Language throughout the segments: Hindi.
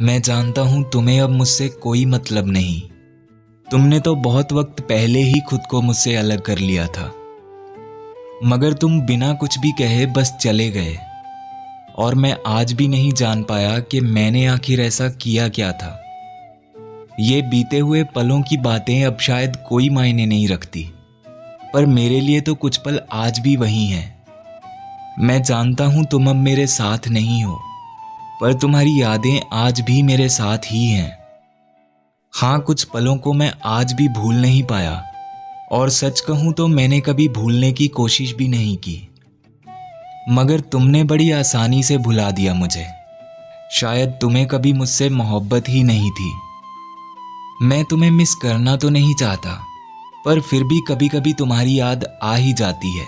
मैं जानता हूं तुम्हें अब मुझसे कोई मतलब नहीं। तुमने तो बहुत वक्त पहले ही खुद को मुझसे अलग कर लिया था, मगर तुम बिना कुछ भी कहे बस चले गए। और मैं आज भी नहीं जान पाया कि मैंने आखिर ऐसा किया क्या था। ये बीते हुए पलों की बातें अब शायद कोई मायने नहीं रखती, पर मेरे लिए तो कुछ पल आज भी वही हैं। मैं जानता हूं तुम अब मेरे साथ नहीं हो, पर तुम्हारी यादें आज भी मेरे साथ ही हैं। हाँ, कुछ पलों को मैं आज भी भूल नहीं पाया, और सच कहूं तो मैंने कभी भूलने की कोशिश भी नहीं की। मगर तुमने बड़ी आसानी से भुला दिया मुझे। शायद तुम्हें कभी मुझसे मोहब्बत ही नहीं थी। मैं तुम्हें मिस करना तो नहीं चाहता, पर फिर भी कभी कभी तुम्हारी याद आ ही जाती है।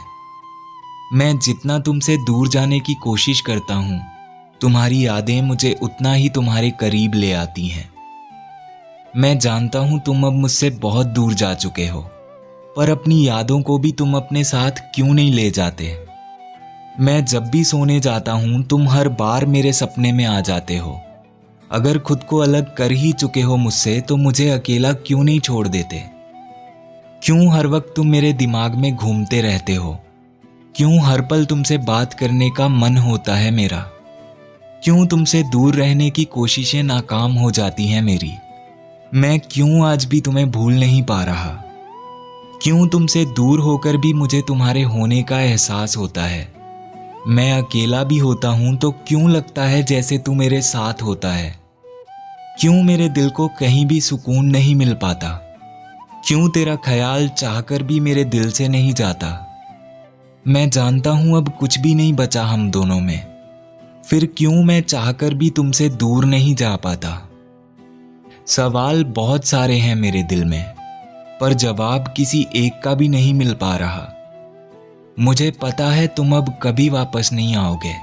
मैं जितना तुमसे दूर जाने की कोशिश करता हूं, तुम्हारी यादें मुझे उतना ही तुम्हारे करीब ले आती हैं। मैं जानता हूं तुम अब मुझसे बहुत दूर जा चुके हो, पर अपनी यादों को भी तुम अपने साथ क्यों नहीं ले जाते। मैं जब भी सोने जाता हूं, तुम हर बार मेरे सपने में आ जाते हो। अगर खुद को अलग कर ही चुके हो मुझसे, तो मुझे अकेला क्यों नहीं छोड़ देते। क्यों हर वक्त तुम मेरे दिमाग में घूमते रहते हो। क्यों हर पल तुमसे बात करने का मन होता है मेरा। क्यों तुमसे दूर रहने की कोशिशें नाकाम हो जाती हैं मेरी। मैं क्यों आज भी तुम्हें भूल नहीं पा रहा। क्यों तुमसे दूर होकर भी मुझे तुम्हारे होने का एहसास होता है। मैं अकेला भी होता हूं तो क्यों लगता है जैसे तू मेरे साथ होता है। क्यों मेरे दिल को कहीं भी सुकून नहीं मिल पाता। क्यों तेरा ख्याल चाहकर भी मेरे दिल से नहीं जाता। मैं जानता हूं अब कुछ भी नहीं बचा हम दोनों में, फिर क्यों मैं चाहकर भी तुमसे दूर नहीं जा पाता। सवाल बहुत सारे हैं मेरे दिल में, पर जवाब किसी एक का भी नहीं मिल पा रहा। मुझे पता है तुम अब कभी वापस नहीं आओगे,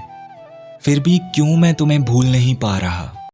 फिर भी क्यों मैं तुम्हें भूल नहीं पा रहा।